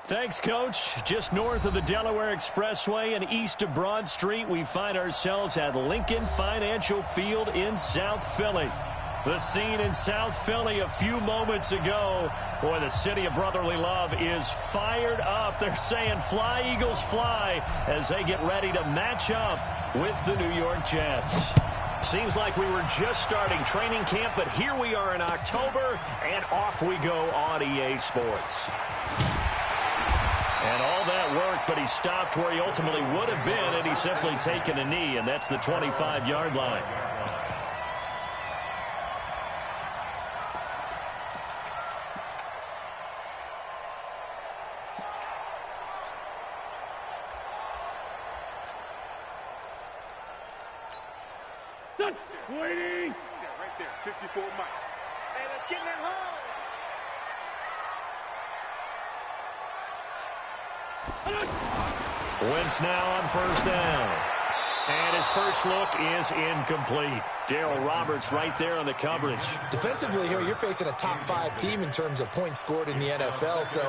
Thanks, Coach. Just north of the Delaware Expressway and east of Broad Street, we find ourselves at Lincoln Financial Field in South Philly. The scene in South Philly a few moments ago. Boy, the city of brotherly love is fired up. They're saying fly, Eagles, fly, as they get ready to match up with the New York Jets. Seems like we were just starting training camp, but here we are in October, and off we go on EA Sports. And all that work, but he stopped where he ultimately would have been had he simply taken a knee, and that's the 25-yard line. Waiting. Yeah, right there, 54 Mike. Hey, let's get in that hole. Wentz now on first down. And his first look is incomplete. Darryl Roberts right there on the coverage. Defensively here, you're facing a top-5 team in terms of points scored in the NFL. So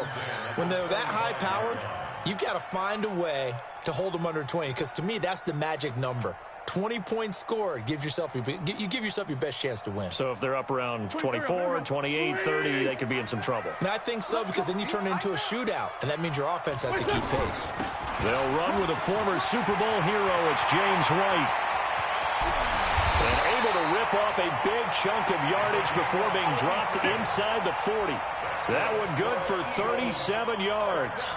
when they're that high-powered, you've got to find a way to hold them under 20. Because to me, that's the magic number. 20 points scored, you give yourself your best chance to win. So if they're up around 24, 28, 30, they could be in some trouble. And I think so, because then you turn it into a shootout, and that means your offense has to keep pace. They'll run with a former Super Bowl hero. It's James White. And able to rip off a big chunk of yardage before being dropped inside the 40. That one good for 37 yards.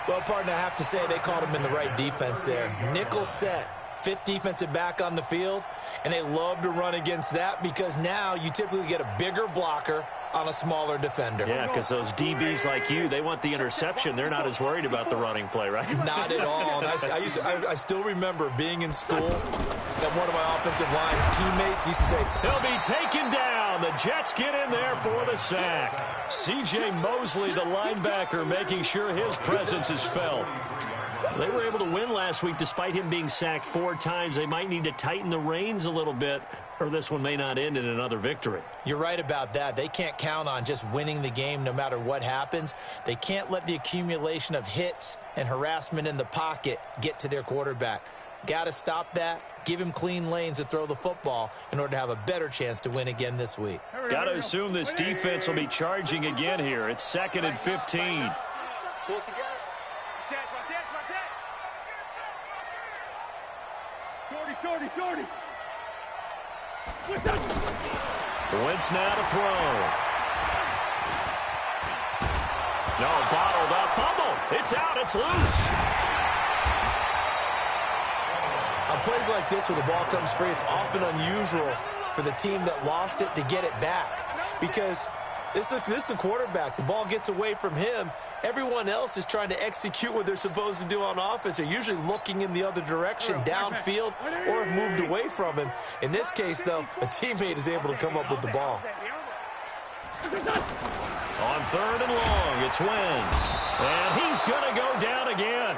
Well, partner, I have to say they called him in the right defense there. Nickel set. 5th defensive back on the field, and they love to run against that because now you typically get a bigger blocker on a smaller defender. Yeah, because those DBs like you, they want the interception. They're not as worried about the running play, right? Not at all. I still remember being in school and one of my offensive line teammates used to say, he'll be taken down. The Jets get in there for the sack. C.J. Mosley, the linebacker, making sure his presence is felt. They were able to win last week despite him being sacked 4 times. They might need to tighten the reins a little bit, or this one may not end in another victory. You're right about that. They can't count on just winning the game no matter what happens. They can't let the accumulation of hits and harassment in the pocket get to their quarterback. Got to stop that. Give him clean lanes to throw the football in order to have a better chance to win again this week. Got to assume this defense will be charging again here. It's 2nd and 15. Pull it together. 40. Wentz now to throw. No, bottled up. Fumble. It's out. It's loose. On plays like this where the ball comes free, it's often unusual for the team that lost it to get it back. Because this is the quarterback. The ball gets away from him. Everyone else is trying to execute what they're supposed to do on offense. They're usually looking in the other direction, downfield, or have moved away from him. In this case, though, a teammate is able to come up with the ball. On 3rd and long, it's Wentz. And he's going to go down again.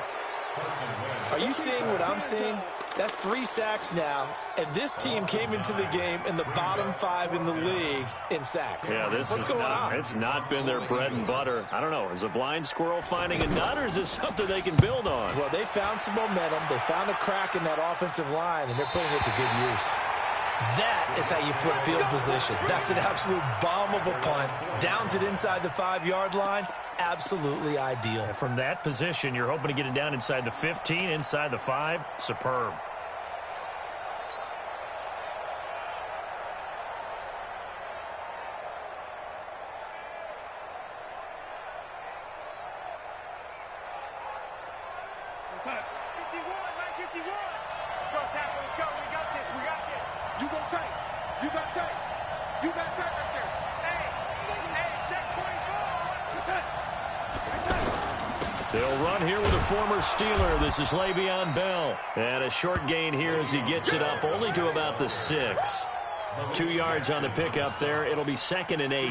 Are you seeing what I'm seeing? That's 3 sacks now, and this team came into the game in the bottom 5 in the league in sacks. Yeah, What's going on? It's not been their bread and butter. I don't know. Is a blind squirrel finding a nut, or is this something they can build on? Well, they found some momentum. They found a crack in that offensive line, and they're putting it to good use. That is how you flip field position. That's an absolute bomb of a punt. Downs it inside the 5-yard line. Absolutely ideal. From that position, you're hoping to get it down inside the 15, inside the 5. Superb. They'll run here with a former Steeler. This is Le'Veon Bell. And a short gain here as he gets it up only to about the 6. 2 yards on the pickup there. It'll be 2nd and 8.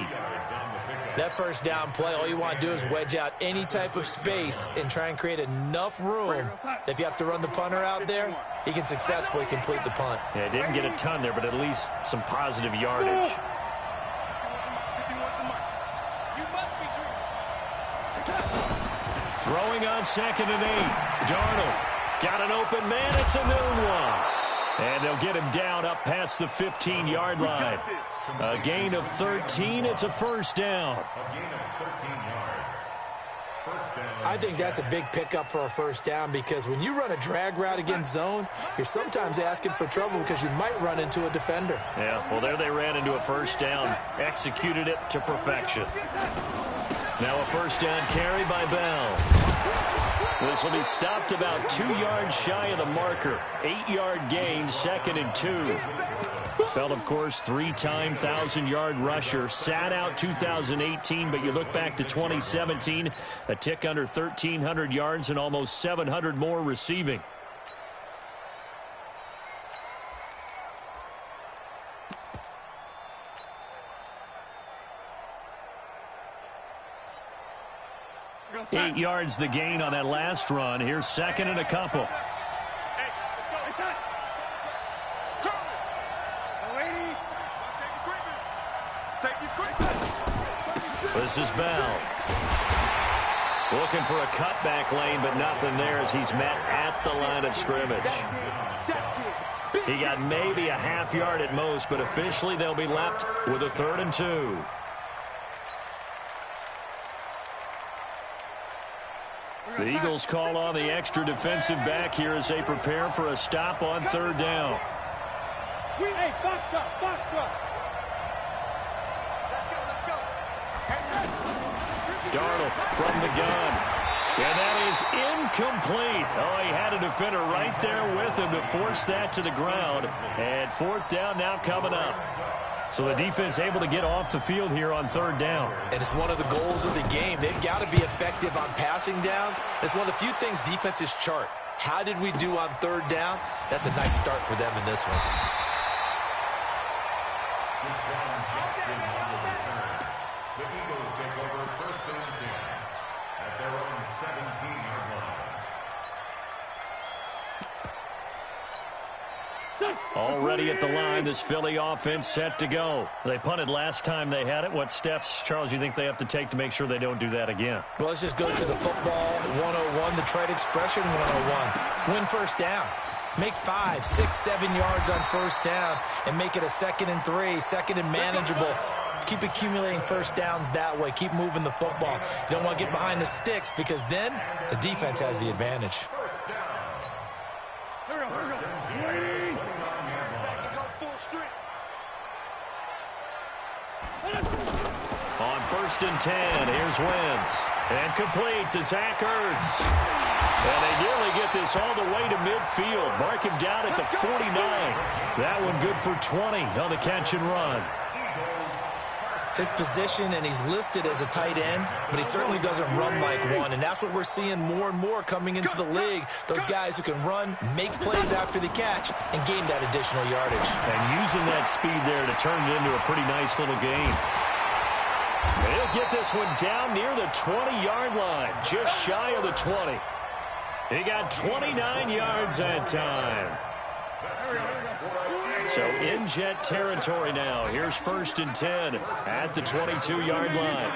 That first down play, all you want to do is wedge out any type of space and try and create enough room. If you have to run the punter out there, he can successfully complete the punt. Yeah, didn't get a ton there, but at least some positive yardage. Throwing on 2nd and 8. Darnold got an open man. It's a noon one. And they'll get him down up past the 15-yard line. A gain of 13. It's a first down. A gain of 13 yards. First down. I think that's a big pickup for a first down because when you run a drag route against zone, you're sometimes asking for trouble because you might run into a defender. Yeah, well, there they ran into a first down. Executed it to perfection. Now a first down carry by Bell. This will be stopped about 2 yards shy of the marker. 8-yard gain, 2nd and 2. Bell, of course, 3-time 1,000-yard rusher. Sat out 2018, but you look back to 2017, a tick under 1,300 yards and almost 700 more receiving. Eight yards the gain on that last run. Here's 2nd and a couple. This is Bell. Looking for a cutback lane, but nothing there as he's met at the line of scrimmage. He got maybe a half yard at most, but officially they'll be left with a 3rd and 2. The Eagles call on the extra defensive back here as they prepare for a stop on 3rd down. Hey, box drop, box drop. Let's go. Darnold from the gun. And that is incomplete. Oh, he had a defender right there with him to force that to the ground. And 4th down now coming up. So the defense able to get off the field here on 3rd down. And it's one of the goals of the game. They've got to be effective on passing downs. It's one of the few things defenses chart. How did we do on 3rd down? That's a nice start for them in this one. Jackson on the return. The Eagles take over 1st and 10 at their own 17-yard line. Already at the line, this Philly offense set to go. They punted last time they had it. What steps, Charles, you think they have to take to make sure they don't do that again? Well, let's just go to the football 101, the trite expression 101. Win first down. Make 5, 6, 7 yards on first down and make it a 2nd and 3, 2nd and manageable. Keep accumulating first downs that way. Keep moving the football. You don't want to get behind the sticks because then the defense has the advantage. First down. On 1st and 10, here's Wentz. And complete to Zach Ertz. And they nearly get this all the way to midfield. Mark him down at the 49. That one good for 20 on the catch and run. His position, and he's listed as a tight end, but he certainly doesn't run like one, and that's what we're seeing more and more coming into the league. Those guys who can run, make plays after the catch, and gain that additional yardage. And using that speed there to turn it into a pretty nice little game. They'll get this one down near the 20-yard line, just shy of the 20. He got 29 yards that time. So in Jet territory now. Here's 1st and 10 at the 22-yard line.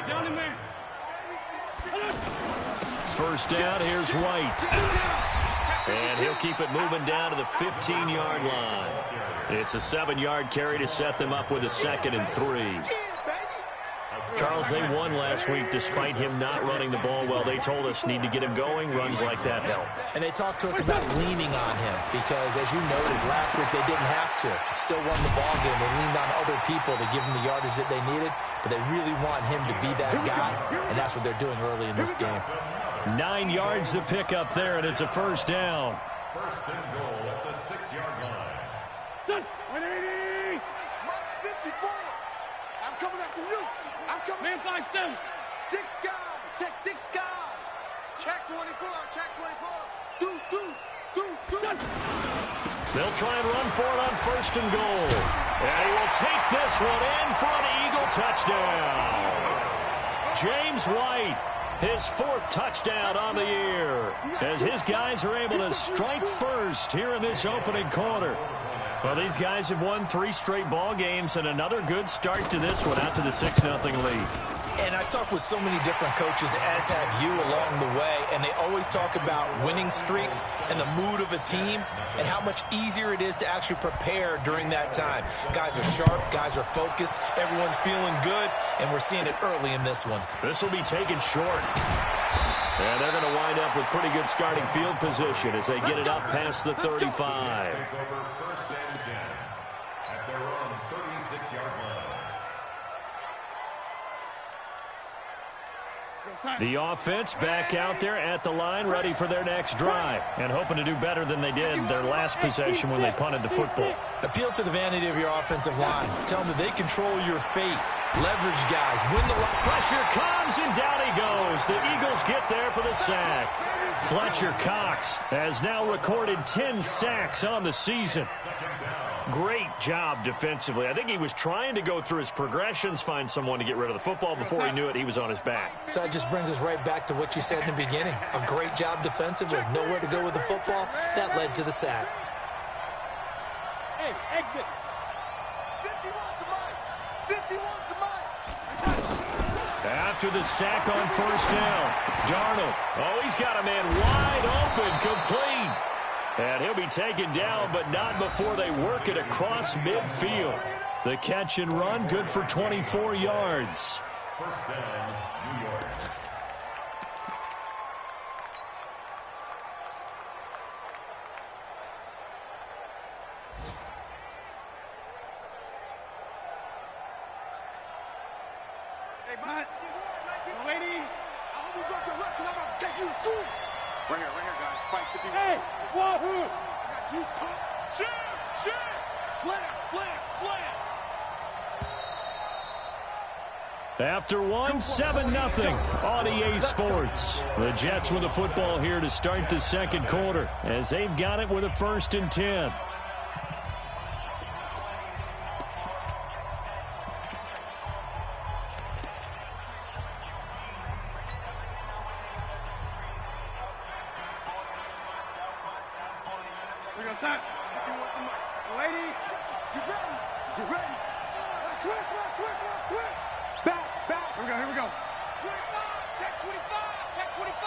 First down, here's White. And he'll keep it moving down to the 15-yard line. It's a 7-yard carry to set them up with a 2nd and 3. Charles, they won last week despite him not running the ball well. They told us need to get him going. Runs like that help. And they talked to us about leaning on him because, as you noted, last week they didn't have to. Still won the ball game. They leaned on other people to give them the yardage that they needed, but they really want him to be that guy, and that's what they're doing early in this game. 9 yards to pick up there, and it's a first down. First and goal at the 6-yard line. 180. Mark 54. I'm coming after you. I'm coming. Man 5-7. 6 guys. Check 6 guys. Check 24. Check 24. Deuce. They'll try and run for it on 1st and goal. And he will take this one in for an Eagle touchdown. James White, his 4th touchdown on the year, as his guys are able to strike first here in this opening quarter. Well, these guys have won 3 straight ball games and another good start to this one out to the 6-0 lead. And I've talked with so many different coaches, as have you, along the way, and they always talk about winning streaks and the mood of a team and how much easier it is to actually prepare during that time. Guys are sharp, guys are focused, everyone's feeling good, and we're seeing it early in this one. This will be taken short. And they're going to wind up with pretty good starting field position as they get it up past the 35. First and 10 at their own 36-yard line. The offense back out there at the line, ready for their next drive, and hoping to do better than they did their last possession when they punted the football. Appeal to the vanity of your offensive line. Tell them that they control your fate. Leverage guys. Win the pressure comes, and down he goes. The Eagles get there for the sack. Fletcher Cox has now recorded 10 sacks on the season. Great job defensively. I think he was trying to go through his progressions, find someone to get rid of the football. Before he knew it, he was on his back. So that just brings us right back to what you said in the beginning. A great job defensively. Nowhere to go with the football. That led to the sack. Hey, exit. 51's the mic. 51's the mic. After the sack on first down, Darnold. Oh, he's got a man wide open, complete. And he'll be taken down, but not before they work it across midfield. The catch and run, good for 24 yards. First down, New York. Hey, man. Lady, I hope you got your left because I'm about to take you to school. Right here, guys. Fight 51. Hey, Wahoo! Got you pump. Shit. Slam. After one, 7-0 on EA Sports. The Jets with the football here to start the second quarter as they've got it with a 1st and 10. We go, Sax. Lady, get ready. Switch. Back. Here we go. 25, check 25.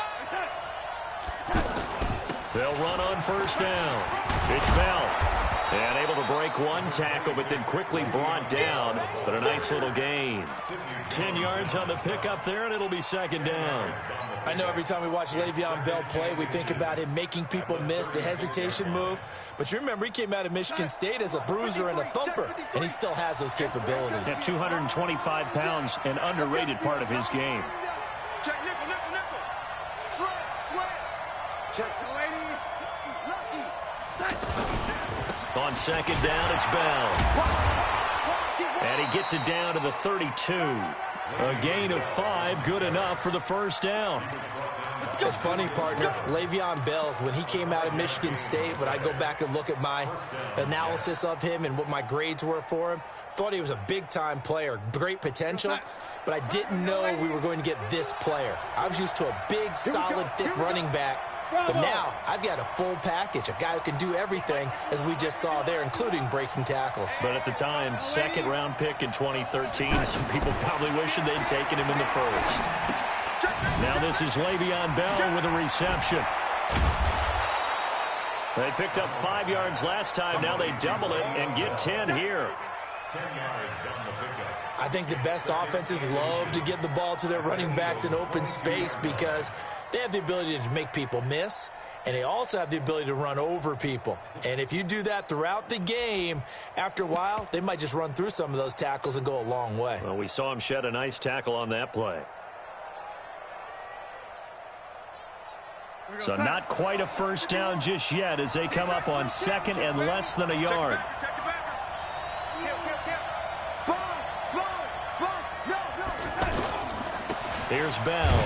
They'll run on first down. It's Bell. And able to break one tackle, but then quickly brought down. But a nice little gain. 10 yards on the pickup there, and it'll be second down. I know every time we watch Le'Veon Bell play, we think about him making people miss, the hesitation move. But you remember, he came out of Michigan State as a bruiser and a thumper, and he still has those capabilities. At 225 pounds, an underrated part of his game. Check nickel. Slam. Check to lady. Lucky. On second down, it's Bell. And he gets it down to the 32. A gain of 5, good enough for the first down. It's funny, partner. Le'Veon Bell, when he came out of Michigan State, when I go back and look at my analysis of him and what my grades were for him, thought he was a big-time player, great potential, but I didn't know we were going to get this player. I was used to a big, solid, thick running back, but now I've got a full package, a guy who can do everything, as we just saw there, including breaking tackles. But at the time, second-round pick in 2013, some people probably wishing they'd taken him in the first. Now this is Le'Veon Bell with a reception. They picked up 5 yards last time. Now they double it and get 10 here. 10 yards on the pickup. I think the best offenses love to get the ball to their running backs in open space because they have the ability to make people miss, and they also have the ability to run over people. And if you do that throughout the game, after a while, they might just run through some of those tackles and go a long way. Well, we saw him shed a nice tackle on that play. So not quite a first down just yet as they come up on second and less than a yard. Here's Bell.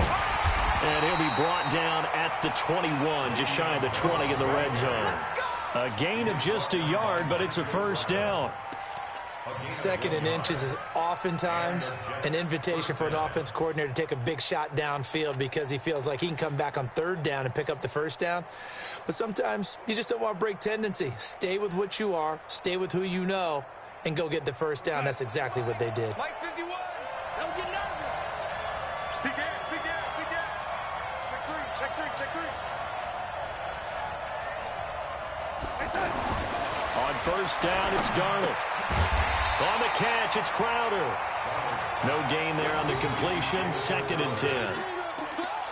And he'll be brought down at the 21, just shy of the 20 in the red zone. A gain of just a yard, but it's a first down. Second and inches is oftentimes an invitation for an offense coordinator to take a big shot downfield because he feels like he can come back on third down and pick up the first down. But sometimes you just don't want to break tendency. Stay with what you are, stay with who you know, and go get the first down. That's exactly what they did. Mike 51, don't get nervous. On first down, it's Darnold. On the catch, it's Crowder. No gain there on the completion. 2nd and 10.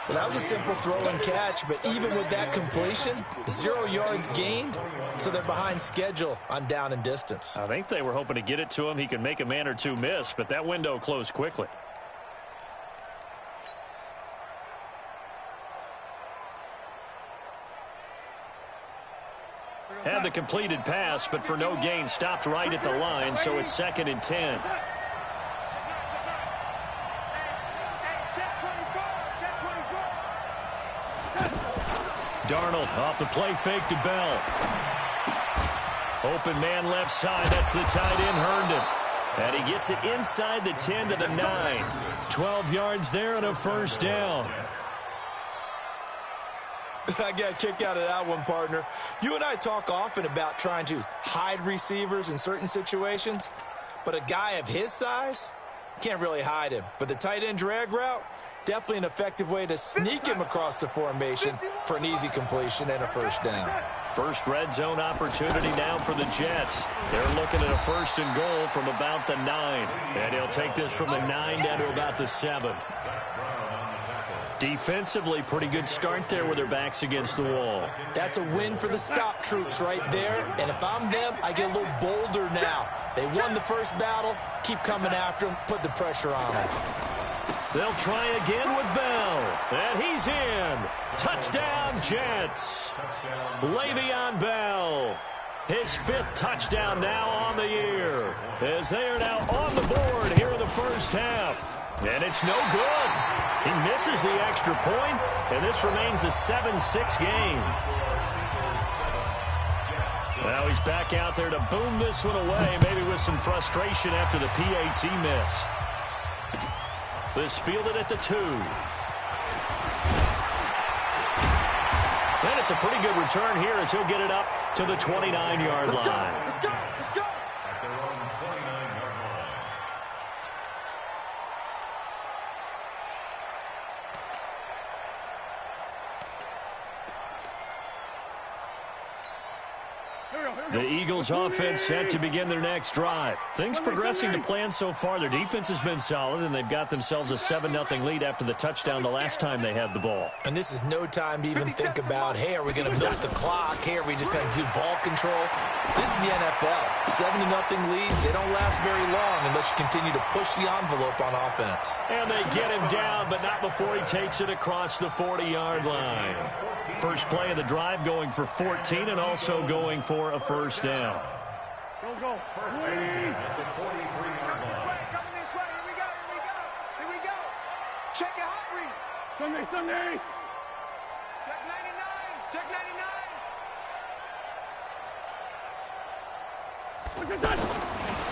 Well, that was a simple throw and catch, but even with that completion, 0 yards gained, so they're behind schedule on down and distance. I think they were hoping to get it to him. He could make a man or two miss, but that window closed quickly. Had the completed pass, but for no gain, stopped right at the line, so it's 2nd and 10. Darnold off the play fake to Bell. Open man left side. That's the tight end, Herndon. And he gets it inside the 10 to the 9. 12 yards there and a first down. I got a kick out of that one, partner. You and I talk often about trying to hide receivers in certain situations, but a guy of his size can't really hide him. But the tight end drag route, definitely an effective way to sneak him across the formation for an easy completion and a first down. First red zone opportunity now for the Jets. They're looking at a 1st and goal from about the 9. And he'll take this from the 9 down to about the 7. Defensively, pretty good start there with their backs against the wall. That's a win for the stop troops right there. And if I'm them, I get a little bolder now. They won the first battle. Keep coming after them. Put the pressure on them. They'll try again with Bell. And he's in. Touchdown, Jets. Le'Veon Bell. His 5th touchdown now on the year. As they are now on the board here in the first half. And it's no good. He misses the extra point, and this remains a 7-6 game. Now he's back out there to boom this one away, maybe with some frustration after the PAT miss. This fielded at the 2. And it's a pretty good return here as he'll get it up to the 29-yard line. Let's go. Let's go. At their own 29-yard line. The Eagles offense set to begin their next drive. Things progressing to plan so far. Their defense has been solid, and they've got themselves a 7-0 lead after the touchdown the last time they had the ball. And this is no time to even think about, hey, are we going to milk the clock? Hey, are we just going to do ball control? This is the NFL. 7-0 leads, they don't last very long unless you continue to push the envelope on offense. And they get him down, but not before he takes it across the 40-yard line. First play of the drive going for 14 and also going for a first down. Go. First and 10 at the 43-yard line. Coming this way. Here we go. Here we go. Check your hot read. Sunday. Check 99. Check 99.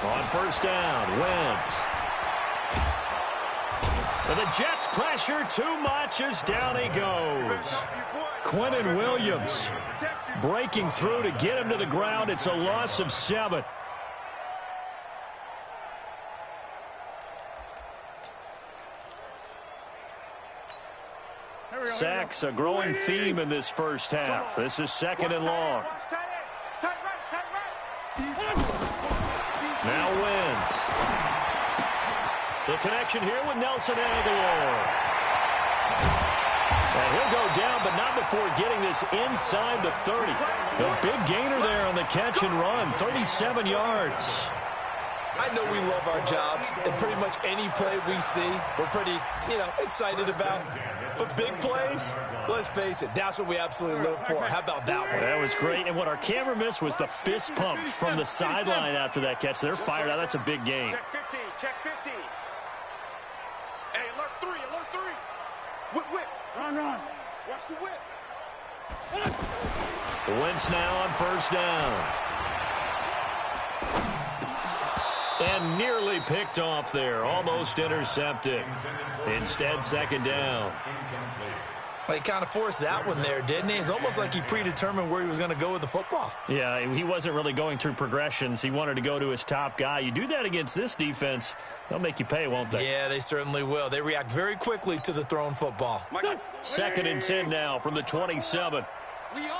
On first down, Wentz. And the Jets pressure too much as down he goes. Quentin Williams breaking through to get him to the ground. It's a loss of 7. Sacks, a growing theme in this first half. This is 2nd and long. Now Wentz. The connection here with Nelson Aguilar. And he'll go down, but not before getting this inside the 30. A big gainer there on the catch and run, 37 yards. I know we love our jobs, and pretty much any play we see, we're pretty, excited about. But big plays, let's face it, that's what we absolutely live for. How about that one? That was great, and what our camera missed was the fist pumps from the sideline after that catch. They're fired out. That's a big gain. Check 50. Check 50. Hey, alert 3. Alert 3. Whip. Run. Watch the whip. Wentz now on first down. And nearly picked off there. Almost intercepted. Instead, 2nd down. Well, he kind of forced that one there, didn't he? It's almost like he predetermined where he was going to go with the football. Yeah, he wasn't really going through progressions. He wanted to go to his top guy. You do that against this defense, they'll make you pay, won't they? Yeah, they certainly will. They react very quickly to the thrown football. 2nd and 10 now from the 27. We own it.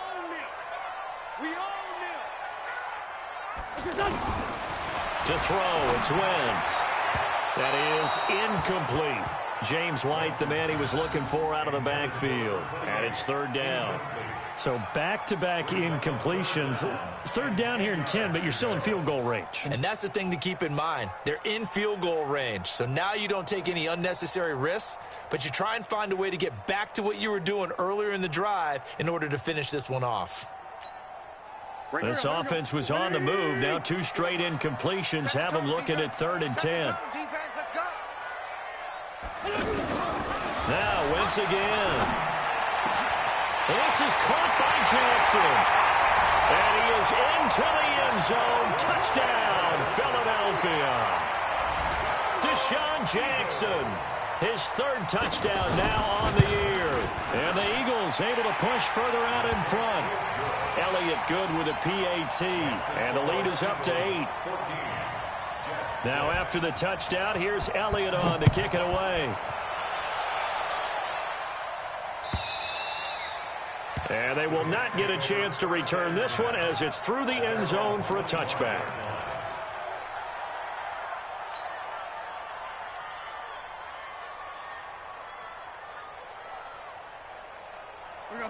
To throw, it's Wentz. That is incomplete. James White, the man he was looking for out of the backfield. And it's third down. So back-to-back incompletions. Third down here in 10, but you're still in field goal range. And that's the thing to keep in mind. They're in field goal range. So now you don't take any unnecessary risks, but you try and find a way to get back to what you were doing earlier in the drive in order to finish this one off. This offense was on the move. Now 2 straight incompletions have them looking at 3rd and 10. Now Wentz again. This is caught by Jackson. And he is into the end zone. Touchdown, Philadelphia. Deshaun Jackson, his 3rd touchdown now on the year. And the Eagles able to push further out in front. Elliott good with a PAT. And the lead is up to 8. Now after the touchdown, here's Elliott on to kick it away. And they will not get a chance to return this one as it's through the end zone for a touchback.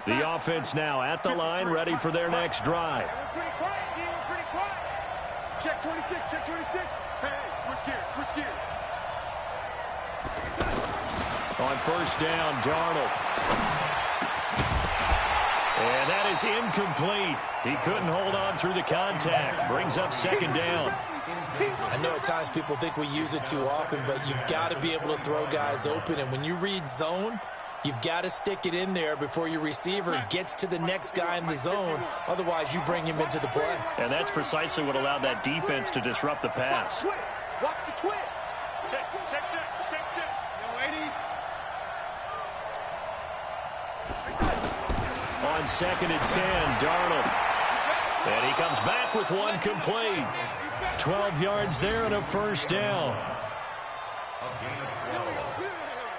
The offense now at the line, ready for their next drive. Pretty quiet, D. We're pretty quiet. Check 26, check 26. Hey, switch gears, switch gears. On first down, Darnold. And that is incomplete. He couldn't hold on through the contact. Brings up 2nd down. I know at times people think we use it too often, but you've got to be able to throw guys open. And when you read zone, you've got to stick it in there before your receiver gets to the next guy in the zone. Otherwise, you bring him into the play. And that's precisely what allowed that defense to disrupt the pass. Watch the twist. Check, check, check, check, check. Yo, 80. On 2nd and 10, Darnold. And he comes back with one complete. 12 yards there and a first down.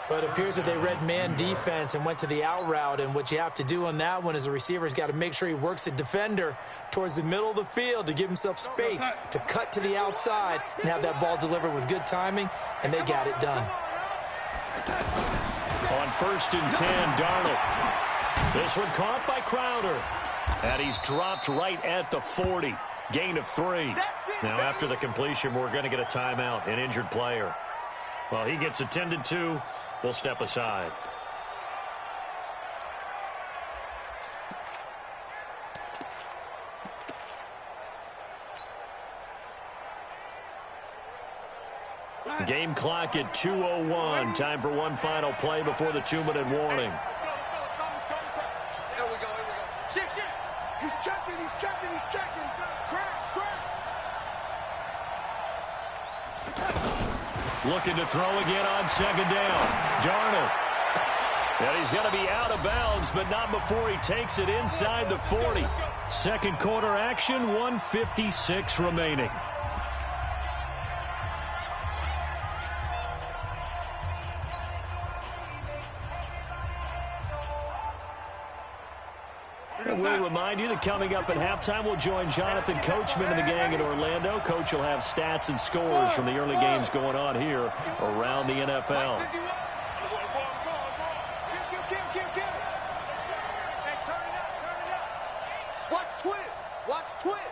But it appears that they read man defense and went to the out route. And what you have to do on that one is the receiver's got to make sure he works the defender towards the middle of the field to give himself space to cut to the outside and have that ball delivered with good timing, and they got it done. On 1st and 10, Darnold. This one caught by Crowder. And he's dropped right at the 40. Gain of 3. Now after the completion, we're going to get a timeout, an injured player. Well, he gets attended to. We'll step aside. Game clock at 2:01. Time for one final play before the 2-minute warning. Here we go, here we go. Shift, shift. He's checking, he's checking, he's checking. Crash, crash. Looking to throw again on 2nd down. Darnold. And he's going to be out of bounds, but not before he takes it inside the 40. Second quarter action, 1:56 remaining. We'll remind you that coming up at halftime, we'll join Jonathan Coachman and the gang in Orlando. Coach will have stats and scores from the early games going on here around the NFL. Watch twist. Watch twist.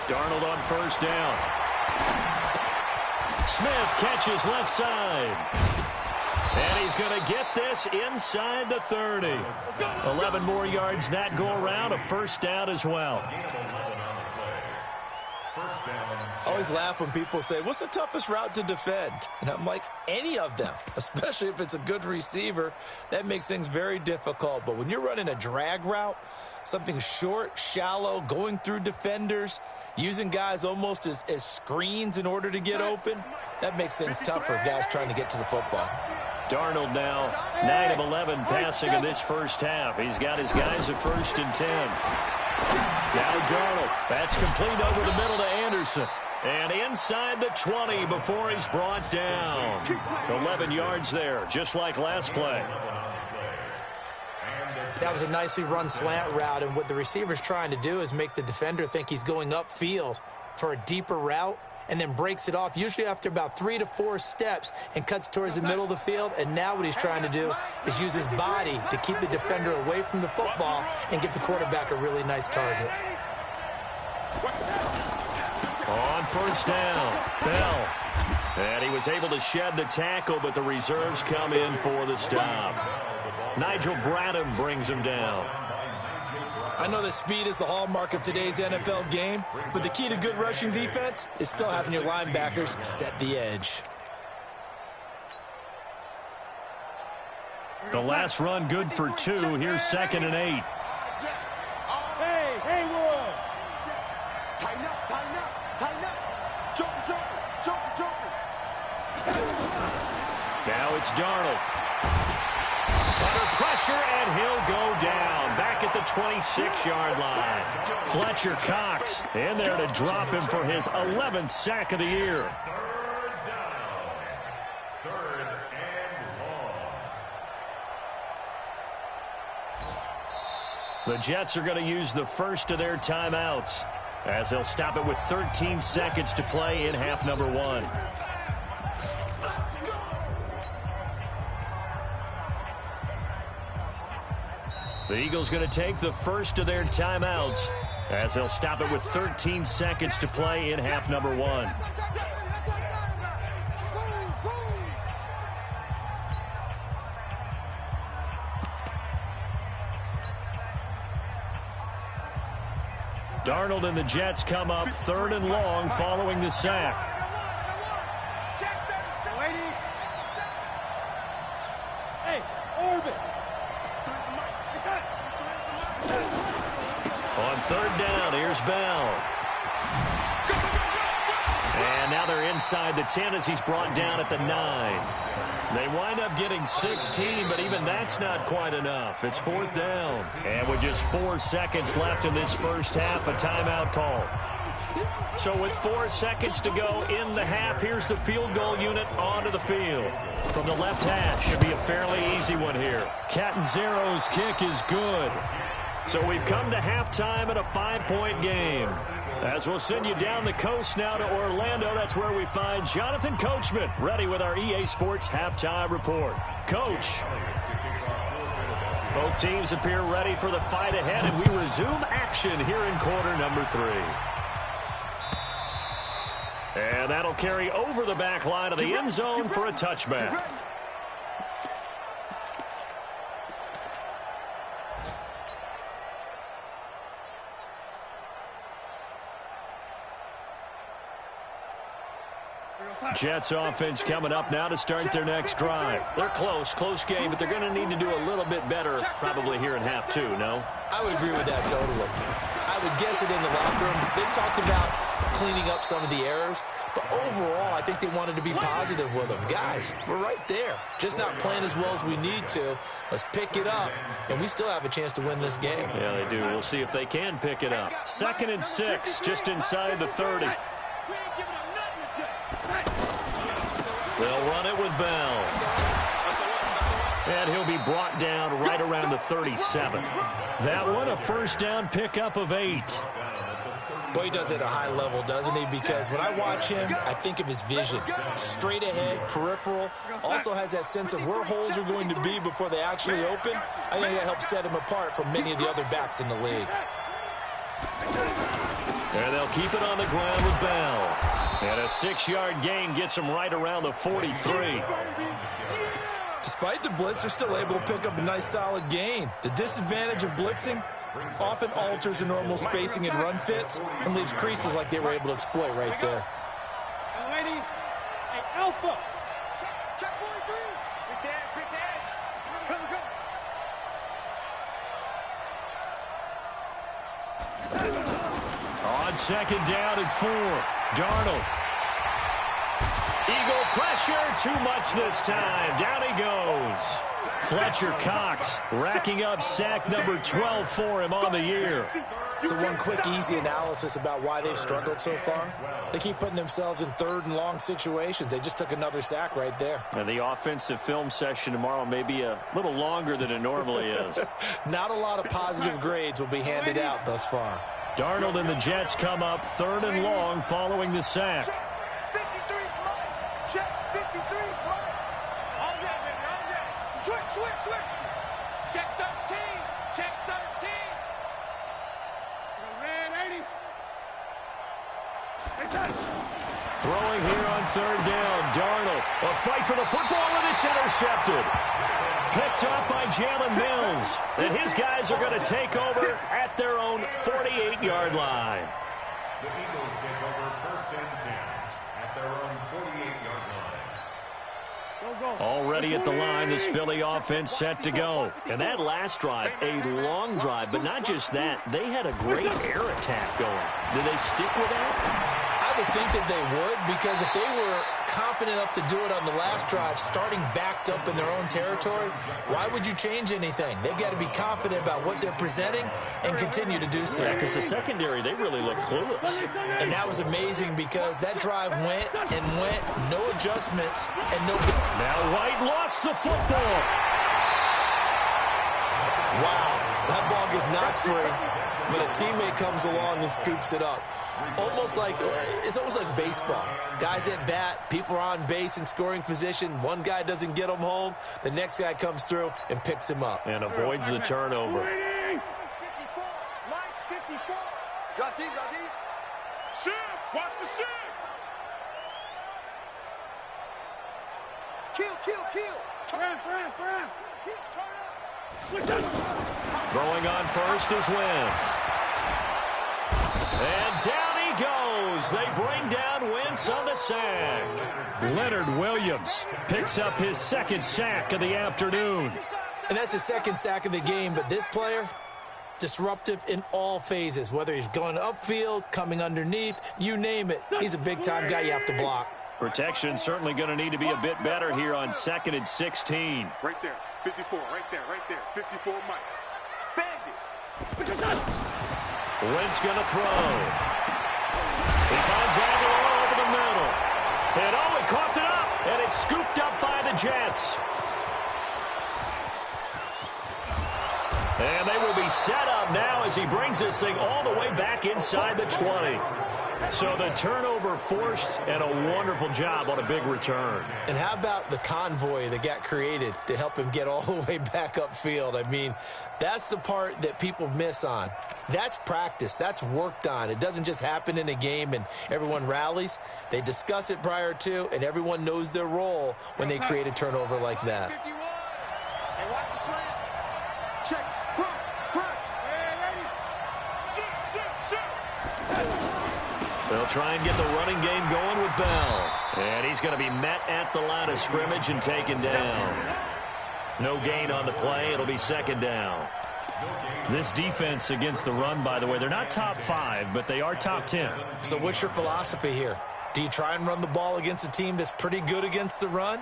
Darnold on first down. Smith catches left side. And he's going to get this inside the 30. 11 more yards that go around, a first down as well. I always laugh when people say, what's the toughest route to defend? And I'm like, any of them, especially if it's a good receiver. That makes things very difficult. But when you're running a drag route, something short, shallow, going through defenders, using guys almost as screens in order to get open, that makes things tough for guys trying to get to the football. Darnold now 9 of 11 passing in this first half. He's got his guys at 1st and 10. Now Darnold. That's complete over the middle to Anderson. And inside the 20 before he's brought down. 11 yards there, just like last play. That was a nicely run slant route, and what the receiver's trying to do is make the defender think he's going upfield for a deeper route, and then breaks it off, usually after about 3 to 4 steps, and cuts towards the middle of the field. And now what he's trying to do is use his body to keep the defender away from the football and give the quarterback a really nice target. On first down, Bell. And he was able to shed the tackle, but the reserves come in for the stop. Nigel Bradham brings him down. I know that speed is the hallmark of today's NFL game, but the key to good rushing defense is still having your linebackers set the edge. The last run good for 2. Here's 2nd and 8. Hey, Haywood! Tighten up, tighten up, tighten up. Joker. Now it's Darnold. Under pressure, and he'll go down. Back at the 26-yard line. Fletcher Cox in there to drop him for his 11th sack of the year. Third down. 3rd and long. The Jets are going to use the first of their timeouts, as they'll stop it with 13 seconds to play in half number 1. The Eagles going to take the first of their timeouts, as they'll stop it with 13 seconds to play in half number 1. Darnold and the Jets come up 3rd and long following the sack. Hey, Orbit! On 3rd down, here's Bell. And now they're inside the 10 as he's brought down at the 9. They wind up getting 16, but even that's not quite enough. It's 4th down. And with just 4 seconds left in this first half, a timeout call. So with 4 seconds to go in the half, here's the field goal unit onto the field. From the left hash, should be a fairly easy one here. Catanzaro's kick is good. So we've come to halftime at a 5-point game. As we'll send you down the coast now to Orlando, that's where we find Jonathan Coachman, ready with our EA Sports Halftime Report. Coach. Both teams appear ready for the fight ahead, and we resume action here in quarter number 3. And that'll carry over the back line of the end zone for a touchback. Jets offense coming up now to start their next drive. They're close game, but they're going to need to do a little bit better probably here in half 2, no? I would agree with that totally. I would guess it in the locker room. They talked about cleaning up some of the errors, but overall, I think they wanted to be positive with them. Guys, we're right there. Just not playing as well as we need to. Let's pick it up, and we still have a chance to win this game. Yeah, they do. We'll see if they can pick it up. 2nd and 6, just inside the 30. They'll run it with Bell. And he'll be brought down right around the 37. That one, a first down pickup of 8. Boy, he does it at a high level, doesn't he? Because when I watch him, I think of his vision. Straight ahead, peripheral. Also has that sense of where holes are going to be before they actually open. I think that helps set him apart from many of the other backs in the league. And they'll keep it on the ground with Bell. And a 6-yard gain gets him right around the 43. Despite the blitz, they're still able to pick up a nice solid gain. The disadvantage of blitzing often alters the normal spacing and run fits and leaves creases like they were able to exploit right there. Lady, hey, Alpha. Check 43. Quick the edge. Go. On 2nd down and 4. Darnold. Eagle pressure, too much this time. Down he goes. Fletcher Cox racking up sack number 12 for him on the year. So one quick, easy analysis about why they've struggled so far. They keep putting themselves in third and long situations. They just took another sack right there. And the offensive film session tomorrow may be a little longer than it normally is. Not a lot of positive grades will be handed out thus far. Darnold and the Jets come up third and long following the sack. 53 flight. Check 53 flight. On that, baby, on that. Switch. Check 13. Check 13. Red 80. Throwing here on third down. Darnold. A fight for the football, and it's intercepted. Picked up by Jalen Mills. And his guys are going to take over at their own 48-yard line. The Eagles take over first and 10 at their own 48-yard line. Already at the line, this Philly offense set to go. And that last drive, a long drive, but not just that. They had a great air attack going. Did they stick with that? I would think that they would, because if they were confident enough to do it on the last drive, starting backed up in their own territory, why would you change anything? They've got to be confident about what they're presenting and continue to do so. Yeah, because the secondary, they really look clueless. And that was amazing because that drive went, no adjustments, and no... Now White lost the football. Wow, that ball gets knocked free, but a teammate comes along and scoops it up. It's almost like baseball. Guys at bat, people are on base in scoring position. One guy doesn't get him home. The next guy comes through and picks him up. And avoids the turnover. 54. Line 54. Drop deep. Shift. Watch the shift. Kill. Turn. Turn up. Throwing on first is Wentz. And down he goes. They bring down Wentz on the sack. Leonard Williams picks up his second sack of the afternoon. And that's his second sack of the game, but this player, disruptive in all phases, whether he's going upfield, coming underneath, you name it. He's a big-time guy you have to block. Protection certainly going to need to be a bit better here on 2nd and 16. Right there. 54. Right there. 54 Mike. Bandit. Wentz going to throw. He finds Aguilar over the middle. And he coughed it up, and it's scooped up by the Jets. And they will be set up now as he brings this thing all the way back inside the 20. So the turnover forced, and a wonderful job on a big return. And how about the convoy that got created to help him get all the way back upfield? I mean, that's the part that people miss on. That's practice. That's worked on. It doesn't just happen in a game and everyone rallies. They discuss it prior to, and everyone knows their role when they create a turnover like that. 51. Hey, watch the slant. Check. Crunch. Hey, ready. Shoot. They'll try and get the running game going with Bell. And he's going to be met at the line of scrimmage and taken down. No gain on the play. It'll be second down. This defense against the run, by the way, they're not top 5, but they are top 10. So what's your philosophy here? Do you try and run the ball against a team that's pretty good against the run?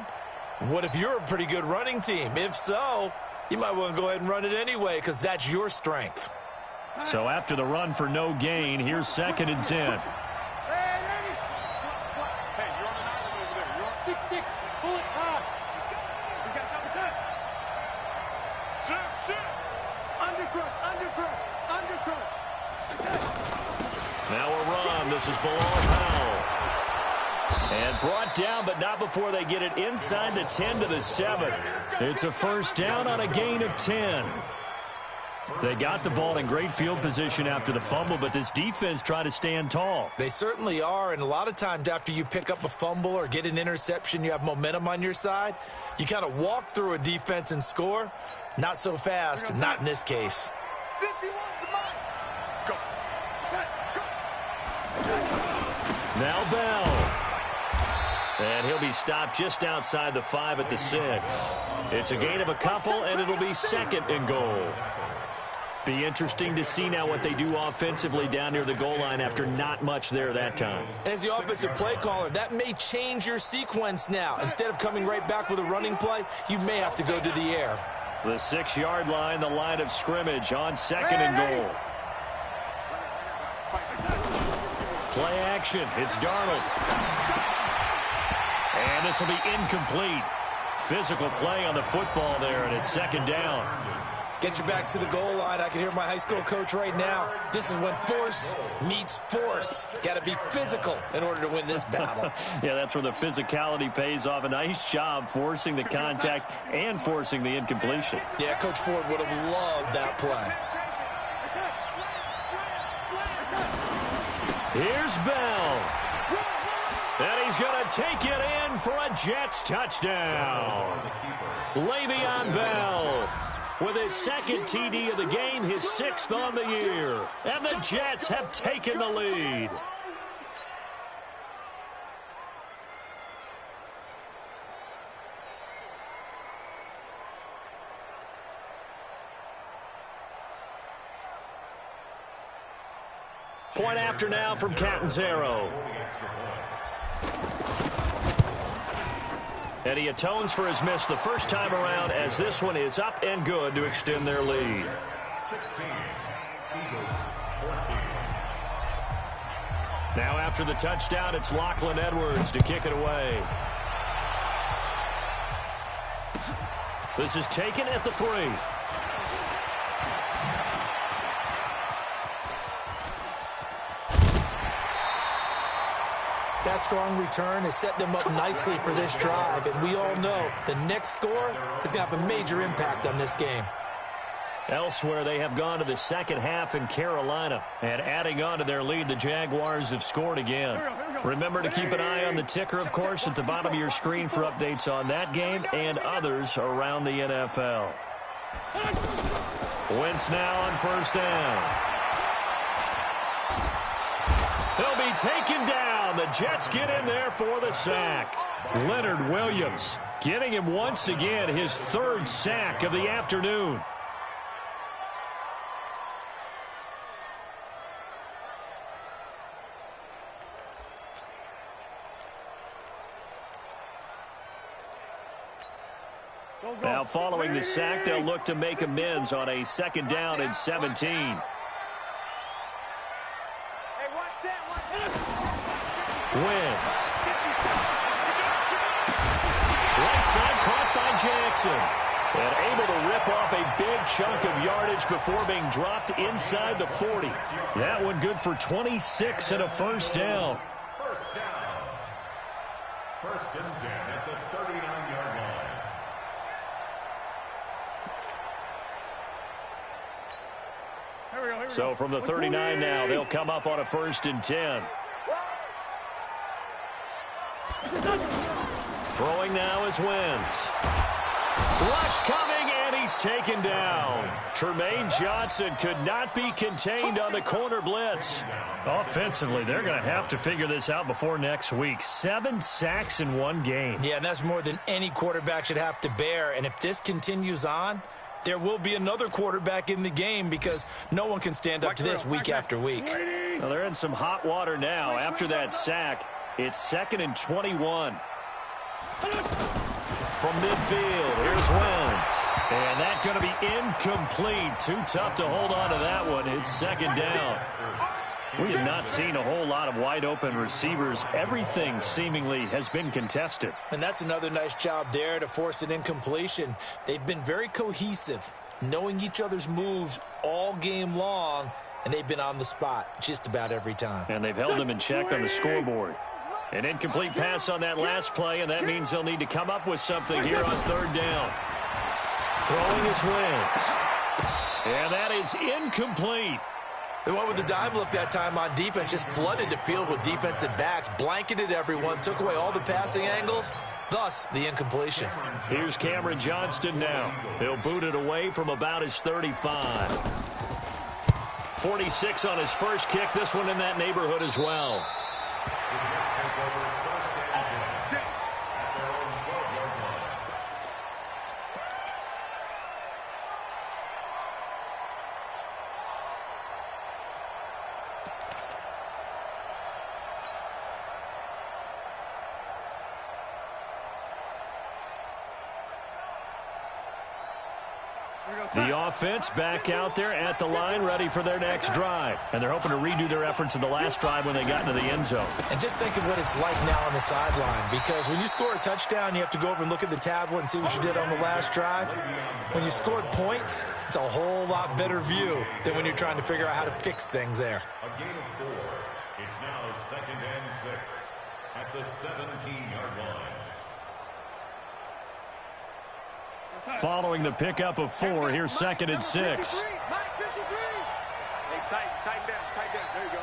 What if you're a pretty good running team? If so, you might want to go ahead and run it anyway because that's your strength. So after the run for no gain, here's 2nd and 10. Hey, you're on an island over there. You're on 6-6. Pull it high. You got double set. Shift. Undercrush. Now a run. This is Bilal Powell. And brought down, but not before they get it inside the 10 to the 7. It's a first down on a gain of 10. They got the ball in great field position after the fumble, but this defense tried to stand tall. They certainly are, and a lot of times after you pick up a fumble or get an interception, you have momentum on your side. You kind of walk through a defense and score. Not so fast, not in this case. 51 to mine. Go. Now Bell. And he'll be stopped just outside the 5 at the 6. It's a gain of a couple, and it'll be 2nd and goal. Be interesting to see now what they do offensively down near the goal line after not much there that time. As the offensive play caller, that may change your sequence now. Instead of coming right back with a running play, you may have to go to the air. The 6-yard line, the line of scrimmage on 2nd and goal. Play action. It's Darnold. And this will be incomplete. Physical play on the football there, and it's 2nd down. Get your backs to the goal line. I can hear my high school coach right now. This is when force meets force. Got to be physical in order to win this battle. Yeah, that's where the physicality pays off. A nice job forcing the contact and forcing the incompletion. Yeah, Coach Ford would have loved that play. Here's Bell. And he's going to take it in for a Jets touchdown. Le'Veon Bell with his 2nd TD of the game, his 6th on the year. And the Jets have taken the lead. Point after now from Catanzaro. And he atones for his miss the first time around as this one is up and good to extend their lead. 16, Eagles 14. Now after the touchdown, it's Lachlan Edwards to kick it away. This is taken at the 3. That strong return has set them up nicely for this drive, and we all know the next score is going to have a major impact on this game. Elsewhere, they have gone to the second half in Carolina, and adding on to their lead, the Jaguars have scored again. Remember to keep an eye on the ticker, of course, at the bottom of your screen for updates on that game and others around the NFL. Wentz now on 1st down. He'll be taken down. The Jets get in there for the sack. Leonard Williams getting him once again his 3rd sack of the afternoon. Now following the sack, they'll look to make amends on a 2nd down and 17. Wentz. Right side caught by Jackson. And able to rip off a big chunk of yardage before being dropped inside the 40. That one good for 26 and a 1st down. 1st and 10 at the 39-yard line. So from the 39 now, they'll come up on a 1st and 10. Throwing now is Wentz. Rush coming, and he's taken down. Tremaine Johnson could not be contained on the corner blitz. Offensively, they're going to have to figure this out before next week. 7 sacks in one game. Yeah, and that's more than any quarterback should have to bear. And if this continues on, there will be another quarterback in the game because no one can stand up to this week after week. Well, they're in some hot water now. After that sack, it's 2nd and 21. From midfield, here's Wentz. And that's going to be incomplete. Too tough to hold on to that one. It's 2nd down. We have not seen a whole lot of wide-open receivers. Everything seemingly has been contested. And that's another nice job there to force an incompletion. They've been very cohesive, knowing each other's moves all game long, and they've been on the spot just about every time. And they've held them in check on the scoreboard. An incomplete pass on that last play, and that means they'll need to come up with something here on 3rd down. Throwing is Wentz. And that is incomplete. They went with the dive look that time on defense, just flooded the field with defensive backs, blanketed everyone, took away all the passing angles, thus the incompletion. Here's Cameron Johnston now. He'll boot it away from about his 35. 46 on his first kick, this one in that neighborhood as well. The offense back out there at the line, ready for their next drive. And they're hoping to redo their efforts in the last drive when they got into the end zone. And just think of what it's like now on the sideline, because when you score a touchdown, you have to go over and look at the tablet and see what you did on the last drive. When you scored points, it's a whole lot better view than when you're trying to figure out how to fix things there. A gain of 4. It's now 2nd and 6 at the 17-yard line. Following the pickup of 4, here's 2nd and 6. Mike 53. Hey, tighten down. There you go.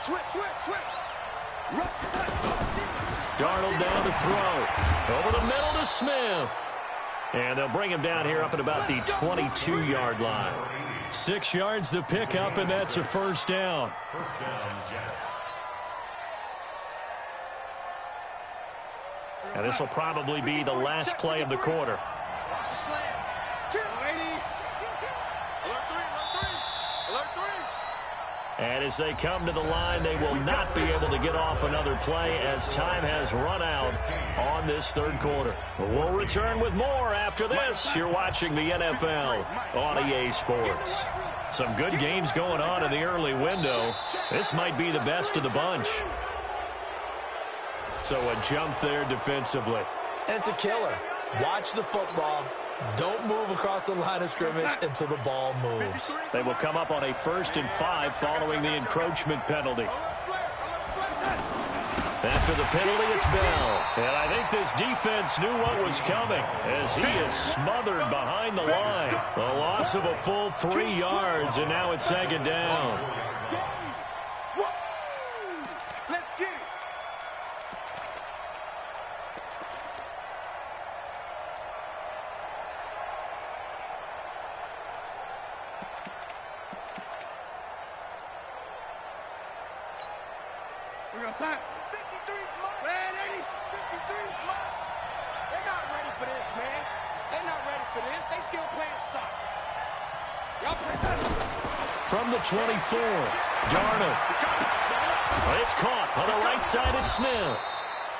Switch. Darnold down to throw. Over the middle to Smith. And they'll bring him down here up at about the 22-yard line. 6 yards the pickup, and that's a first down. First down, Jets. And this will probably be the last play of the quarter. Watch the slam. Alert 3. And as they come to the line, they will not be able to get off another play as time has run out on this third quarter. We'll return with more after this. You're watching the NFL on EA Sports. Some good games going on in the early window. This might be the best of the bunch. So a jump there defensively. And it's a killer. Watch the football. Don't move across the line of scrimmage until the ball moves. They will come up on a 1st and 5 following the encroachment penalty. After the penalty, it's Bell. And I think this defense knew what was coming as he is smothered behind the line. A loss of a full 3 yards, and now it's 2nd down. Let's get it. We're going to sign. 53's mine. Red 80. 53's mine. They're not ready for this, man. They're not ready for this. They still playing soccer. Y'all play that. From the 24, Darnold. It's caught on the right side of Smith.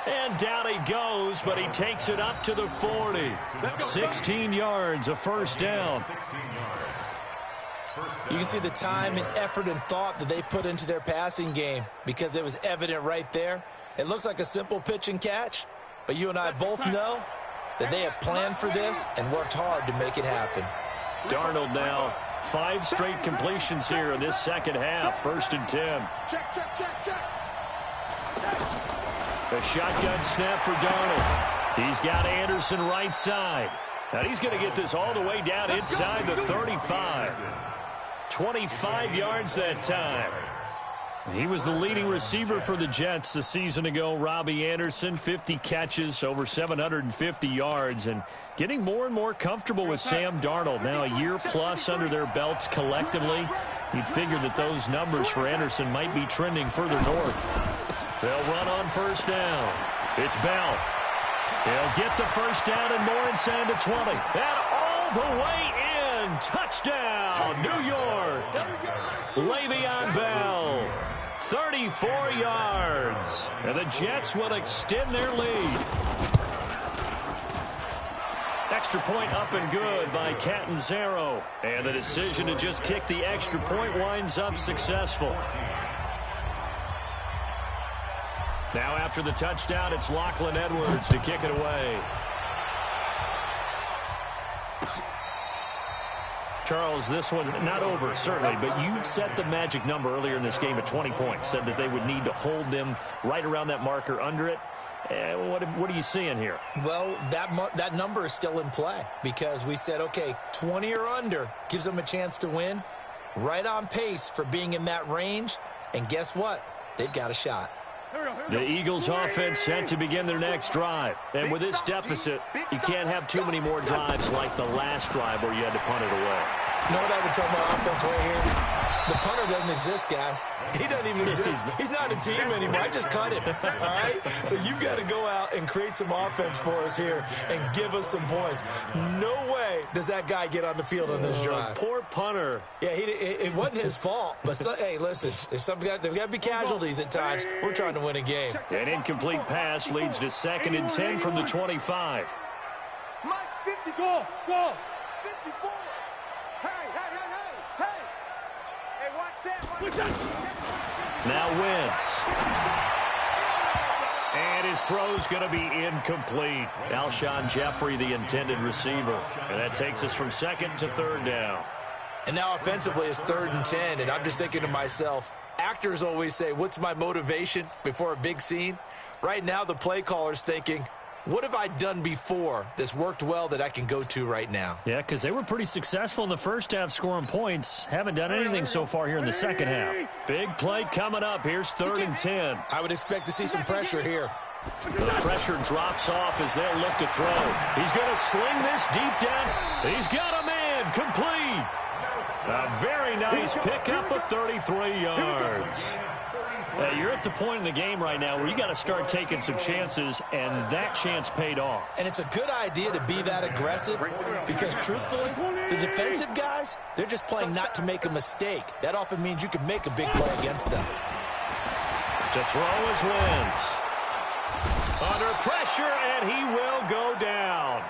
And down he goes, but he takes it up to the 40. 16 yards, a first down. 16 yards. You can see the time and effort and thought that they put into their passing game because it was evident right there. It looks like a simple pitch and catch, but you and I both know that they have planned for this and worked hard to make it happen. Darnold now 5 straight completions here in this second half. 1st and 10. Check. A shotgun snap for Darnold. He's got Anderson right side. Now he's going to get this all the way down inside the 35. 25 yards that time. He was the leading receiver for the Jets a season ago. Robbie Anderson, 50 catches, over 750 yards, and getting more and more comfortable with Sam Darnold. Now a year plus under their belts collectively. You'd figure that those numbers for Anderson might be trending further north. They'll run on 1st down. It's Bell. He'll get the first down and more inside the 20. And all the way in. Touchdown, New York. Le'Veon Bell. 34 yards. And the Jets will extend their lead. Extra point up and good by Catanzaro. And the decision to just kick the extra point winds up successful. Now after the touchdown, it's Lachlan Edwards to kick it away. Charles, this one not over, certainly, but you set the magic number earlier in this game at 20 points, said that they would need to hold them right around that marker under it. What are you seeing here? Well, that number is still in play because we said, okay, 20 or under gives them a chance to win. Right on pace for being in that range. And guess what? They've got a shot. The Eagles offense set to begin their next drive. And with this deficit, you can't have too many more drives like the last drive where you had to punt it away. You know what I would tell my offense right here? The punter doesn't exist, guys. He doesn't even exist. He's not a team anymore. I just cut him, all right? So you've got to go out and create some offense for us here and give us some points. No way does that guy get on the field on this drive. Poor punter. Yeah, it wasn't his fault. But, hey, listen, there's got to be casualties at times. We're trying to win a game. An incomplete pass leads to 2nd and 10 from the 25. Mike 50. Go. 54. Now Wentz. And his throw's going to be incomplete. Alshon Jeffrey, the intended receiver. And that takes us from second to third down. And now offensively it's 3rd and 10, and I'm just thinking to myself, actors always say, what's my motivation before a big scene? Right now the play caller's thinking, what have I done before that's worked well that I can go to right now? Yeah, because they were pretty successful in the first half scoring points. Haven't done anything so far here in the second half. Big play coming up. Here's 3rd and 10. I would expect to see some pressure here. The pressure drops off as they'll look to throw. He's going to sling this deep down. He's got a man. Complete. A very nice pickup of 33 yards. You're at the point in the game right now where you got to start taking some chances, and that chance paid off. And it's a good idea to be that aggressive because, truthfully, the defensive guys, they're just playing not to make a mistake. That often means you can make a big play against them. To throw is Wentz. Under pressure, and he will go down.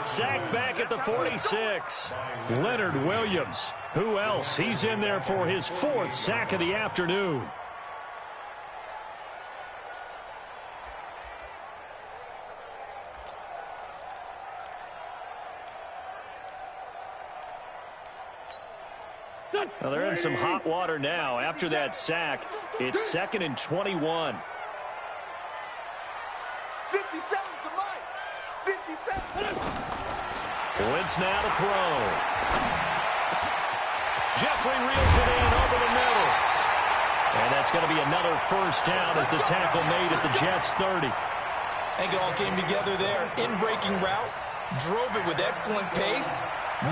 Sacked back at the 46. Leonard Williams. Who else? He's in there for his 4th sack of the afternoon. Well, they're in some hot water now. After that sack, it's 2nd and 21. 57 to Mike. 57. Wentz now to throw. Jeffrey reels it in over the middle. And that's going to be another first down as the tackle made at the Jets' 30. I think it all came together there. In-breaking route, drove it with excellent pace.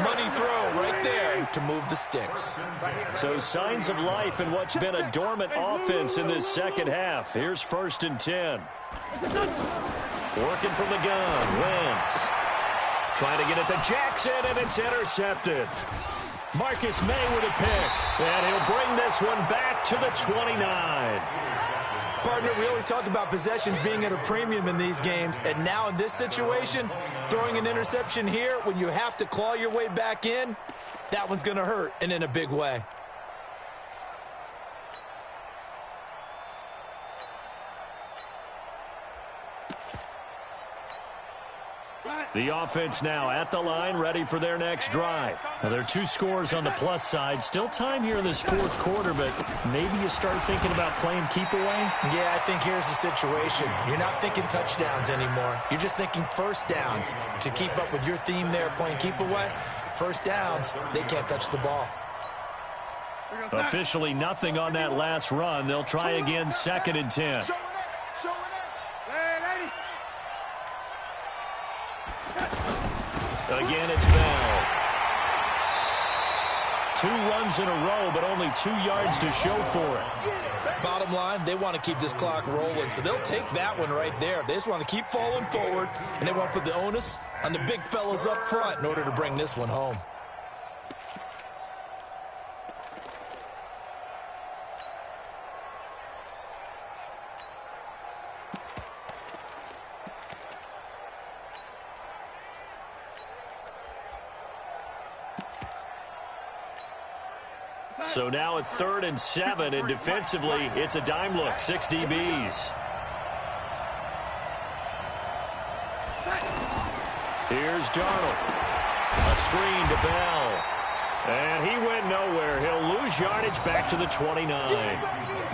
Money throw right there to move the sticks. So signs of life in what's been a dormant offense in this second half. Here's 1st and 10. Working from the gun. Wentz. Trying to get it to Jackson, and it's intercepted. Marcus May with a pick. And he'll bring this one back to the 29. Partner, we always talk about possessions being at a premium in these games, and now in this situation, throwing an interception here when you have to claw your way back in, that one's going to hurt, and in a big way. The offense now at the line, ready for their next drive. Now, there are 2 scores on the plus side. Still time here in this 4th quarter, but maybe you start thinking about playing keep away? Yeah, I think here's the situation. You're not thinking touchdowns anymore. You're just thinking first downs. To keep up with your theme there, playing keep away, first downs, they can't touch the ball. Officially nothing on that last run. They'll try again, 2nd and 10. Again, it's Bell. 2 runs in a row, but only 2 yards to show for it. Bottom line, they want to keep this clock rolling, so they'll take that one right there. They just want to keep falling forward, and they want to put the onus on the big fellas up front in order to bring this one home. So now at 3rd and 7, and defensively, it's a dime look, 6 DBs. Here's Darnold. A screen to Bell. And he went nowhere. He'll lose yardage back to the 29.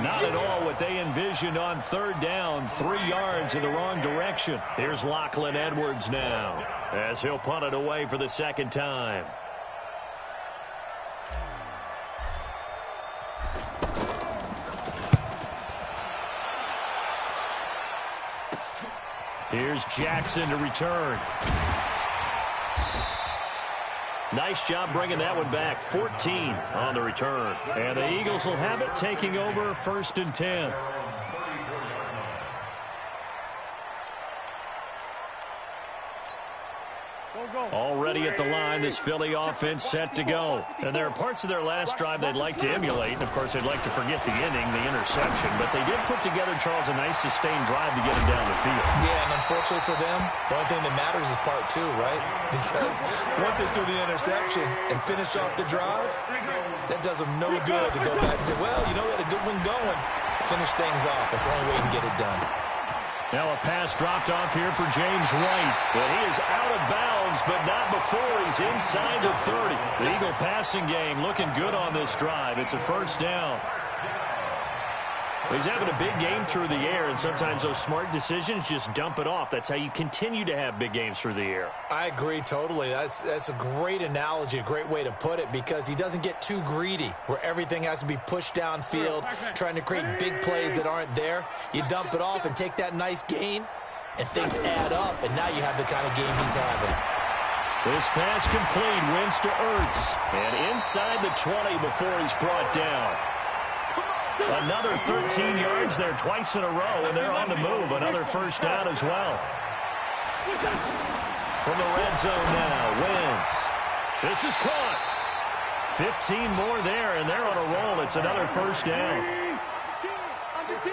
Not at all what they envisioned on 3rd down. 3 yards in the wrong direction. Here's Lachlan Edwards now, as he'll punt it away for the 2nd time. Here's Jackson to return. Nice job bringing that one back. 14 on the return. And the Eagles will have it, taking over 1st and 10. Already at the line, this Philly offense set to go. And there are parts of their last drive they'd like to emulate. And, of course, they'd like to forget the inning, the interception. But they did put together, Charles, a nice sustained drive to get them down the field. Yeah, and unfortunately for them, the only thing that matters is part 2, right? Because once they threw the interception and finished off the drive, That does them no good to go back and say, well, you know, we had a good one going. Finish things off. That's the only way you can get it done. Now a pass dropped off here for James White. But he is out of bounds, but not before he's inside the 30. The Eagle passing game looking good on this drive. It's a first down. He's having a big game through the air, and sometimes those smart decisions just dump it off. That's how you continue to have big games through the air. I agree totally. That's a great analogy, a great way to put it, because he doesn't get too greedy where everything has to be pushed downfield, trying to create big plays that aren't there. You dump it off and take that nice gain, and things add up, and now you have the kind of game he's having. This pass complete, wins to Ertz, and inside the 20 before he's brought down. Another 13 yards there twice in a row, and they're on the move. Another first down as well. From the red zone now, Wentz. This is caught. 15 more there, and they're on a roll. It's another first down. That's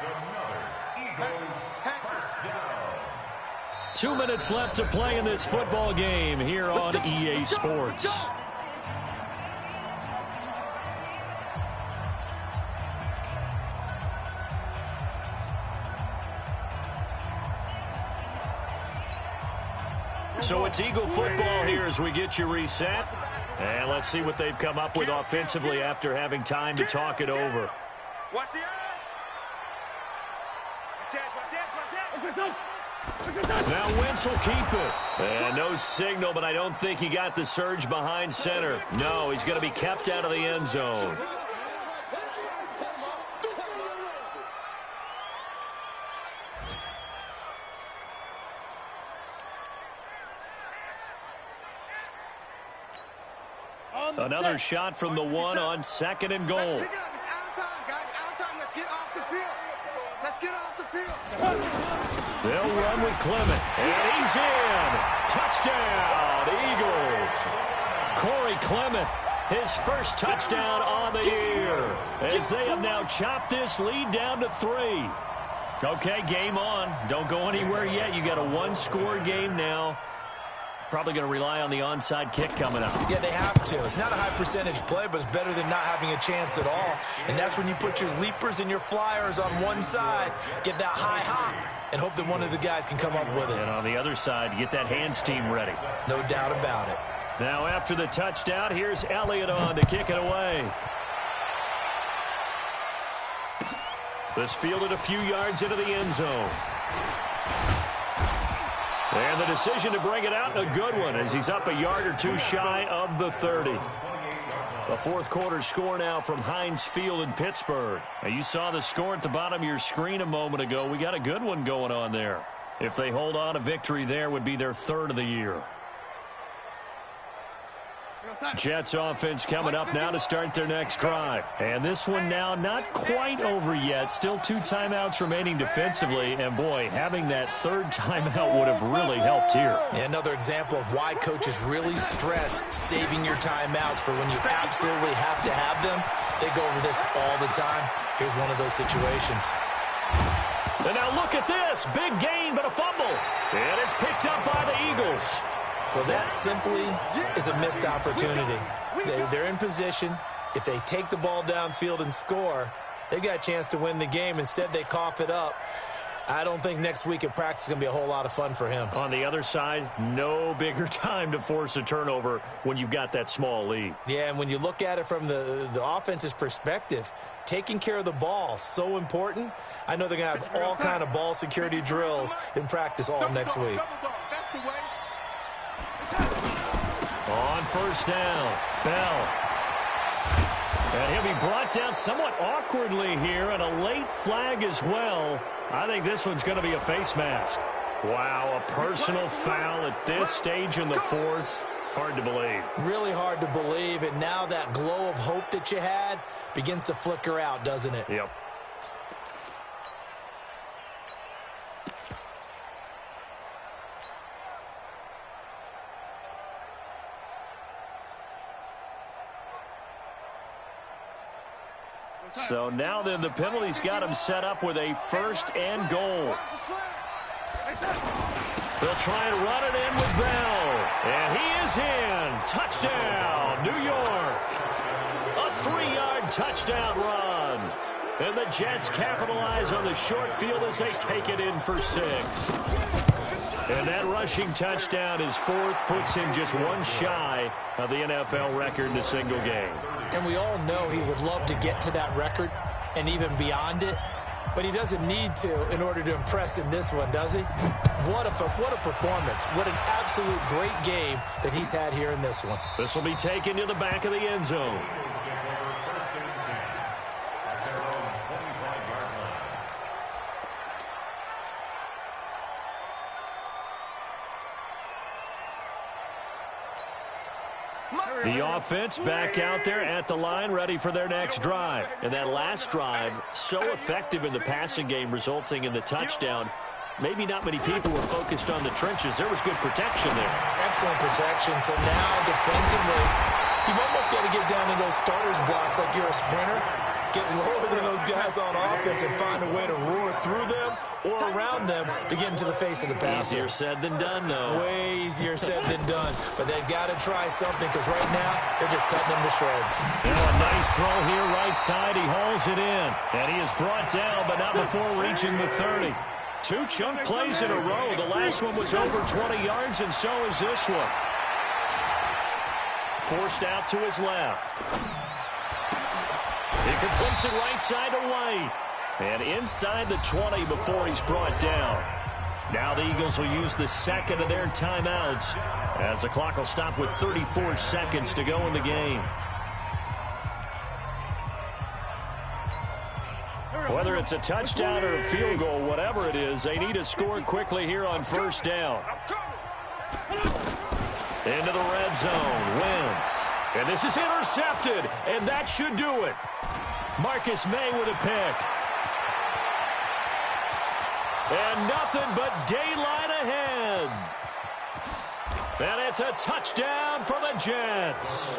another Eagles first down. 2 minutes left to play in this football game here on EA Sports. So it's Eagle football here as we get you reset. And let's see what they've come up with offensively after having time to talk it over. Watch the eyes. Now Wentz will keep it. And no signal, but I don't think he got the surge behind center. No, he's going to be kept out of the end zone. Another shot from the one on 2nd and goal. Pick it up. It's out time, guys. Out time. Let's get off the field. Let's get off the field. They'll run with Clement. And he's in. Touchdown, Eagles. Corey Clement, his first touchdown on the year, as they have now chopped this lead down to 3. Okay, game on. Don't go anywhere yet. You got a one-score game now. Probably going to rely on the onside kick coming up. Yeah, they have to. It's not a high-percentage play, but it's better than not having a chance at all. And that's when you put your leapers and your flyers on one side, get that high hop, and hope that one of the guys can come up with it. And on the other side, get that hands team ready. No doubt about it. Now after the touchdown, here's Elliott on to kick it away. This fielded a few yards into the end zone. And the decision to bring it out, a good one, as he's up a yard or two shy of the 30. The fourth quarter score now from Heinz Field in Pittsburgh. Now you saw the score at the bottom of your screen a moment ago. We got a good one going on there. If they hold on, a victory there would be their 3rd of the year. Jets offense coming up now to start their next drive. And this one now not quite over yet. Still 2 timeouts remaining defensively. And, boy, having that 3rd timeout would have really helped here. And another example of why coaches really stress saving your timeouts for when you absolutely have to have them. They go over this all the time. Here's one of those situations. And now look at this. Big gain, but a fumble. And it's picked up by the Eagles. Well, that simply is a missed opportunity. They're in position. If they take the ball downfield and score, they got a chance to win the game. Instead, they cough it up. I don't think next week at practice is going to be a whole lot of fun for him. On the other side, no bigger time to force a turnover when you've got that small lead. Yeah, and when you look at it from the offense's perspective, taking care of the ball, so important. I know they're going to have all kind of ball security drills in practice all next week. On first down, Bell. And he'll be brought down somewhat awkwardly here, and a late flag as well. I think this one's going to be a face mask. Wow, a personal foul at this stage in the 4th. Hard to believe. Really hard to believe, and now that glow of hope that you had begins to flicker out, doesn't it? Yep. So now then the penalty's got him set up with a 1st and goal. They'll try and run it in with Bell. And he is in. Touchdown, New York. A 3-yard touchdown run. And the Jets capitalize on the short field as they take it in for 6. And that rushing touchdown, his 4th, puts him just one shy of the NFL record in a single game. And we all know he would love to get to that record and even beyond it, but he doesn't need to in order to impress in this one, does he? What a performance. What an absolute great game that he's had here in this one. This will be taken to the back of the end zone. The offense back out there at the line, ready for their next drive. And that last drive, so effective in the passing game, resulting in the touchdown. Maybe not many people were focused on the trenches. There was good protection there. Excellent protection. So now defensively, you've almost got to get down to those starters blocks like you're a sprinter. Get lower than those guys on offense and find a way to roar through them or around them to get into the face of the passer. Easier said than done, though. Way easier said than done. But they've got to try something because right now they're just cutting them to shreds. Now a nice throw here right side. He hauls it in. And he is brought down, but not before reaching the 30. 2 chunk plays in a row. The last one was over 20 yards, and so is this one. Forced out to his left. He completes it right side to White. And inside the 20 before he's brought down. Now the Eagles will use the second of their timeouts as the clock will stop with 34 seconds to go in the game. Whether it's a touchdown or a field goal, whatever it is, they need to score quickly here on first down. Into the red zone. Wentz. And this is intercepted. And that should do it. Marcus May with a pick. And nothing but daylight ahead. And it's a touchdown for the Jets.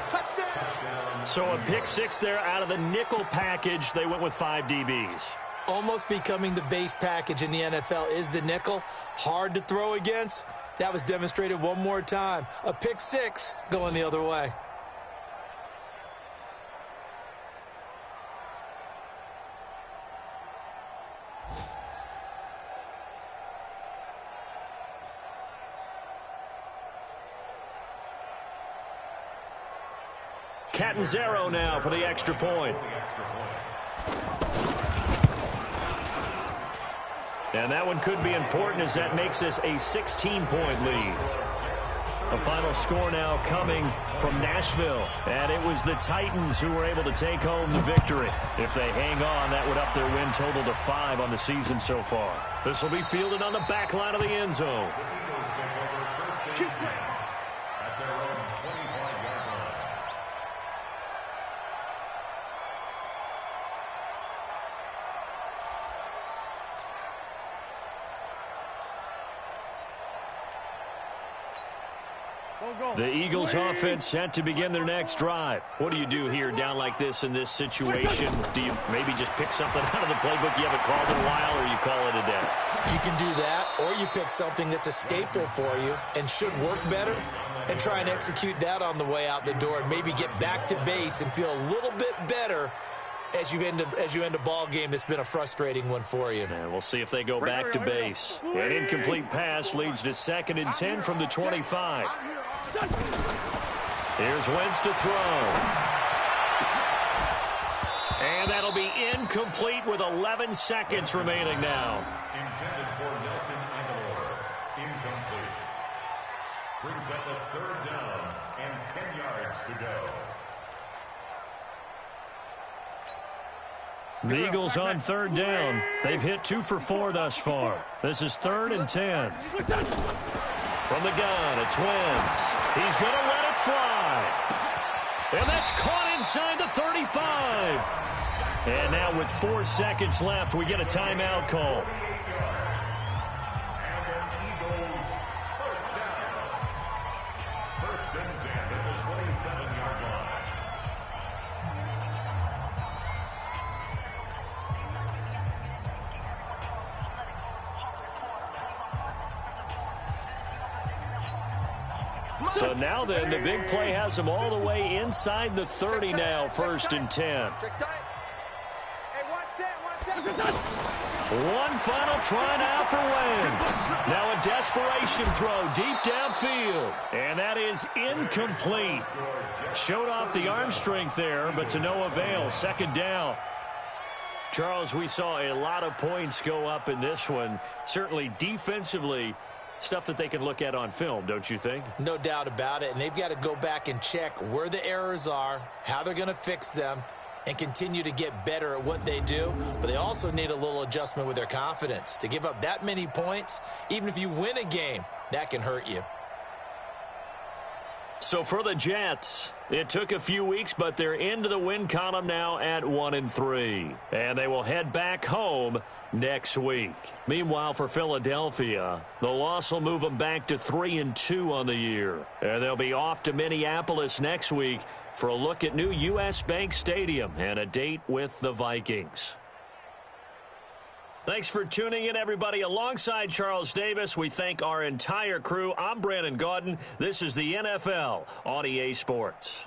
Touchdown. So a pick 6 there out of the nickel package. They went with 5 DBs. Almost becoming the base package in the NFL is the nickel. Hard to throw against. That was demonstrated one more time. A pick 6 going the other way. Catanzaro now for the extra point. And that one could be important as that makes this a 16-point lead. A final score now coming from Nashville. And it was the Titans who were able to take home the victory. If they hang on, that would up their win total to 5 on the season so far. This will be fielded on the back line of the end zone. The Eagles offense set to begin their next drive. What do you do here down like this in this situation? Do you maybe just pick something out of the playbook you haven't called in a while, or you call it a day? You can do that, or you pick something that's a staple for you and should work better and try and execute that on the way out the door and maybe get back to base and feel a little bit better as you end a ball game that's been a frustrating one for you. And we'll see if they go back to base. An incomplete pass leads to 2nd and 10 from the 25. Here's Wentz to throw. And that'll be incomplete with 11 seconds remaining now. Intended for Nelson Aguilar. Incomplete. Brings up a 3rd down and 10 yards to go. The Eagles on 3rd down. They've hit 2 for 4 thus far. This is 3rd and 10. From the gun, it's Wentz. He's going to let it fly. And that's caught inside the 35. And now with 4 seconds left, we get a timeout call. First and 10 at the 27-yard line. So now then, the big play has them all the way inside the 30 now, 1st and 10. One final try now for Wentz. Now a desperation throw deep downfield. And that is incomplete. Showed off the arm strength there, but to no avail. 2nd down. Charles, we saw a lot of points go up in this one. Certainly defensively, stuff that they can look at on film, don't you think? No doubt about it. And they've got to go back and check where the errors are, how they're going to fix them, and continue to get better at what they do. But they also need a little adjustment with their confidence. To give up that many points, even if you win a game, that can hurt you. So for the Jets, it took a few weeks, but they're into the win column now at 1-3. And they will head back home next week. Meanwhile, for Philadelphia, the loss will move them back to 3-2 on the year. And they'll be off to Minneapolis next week for a look at new U.S. Bank Stadium and a date with the Vikings. Thanks for tuning in, everybody. Alongside Charles Davis, we thank our entire crew. I'm Brandon Gaudin. This is the NFL on EA Sports.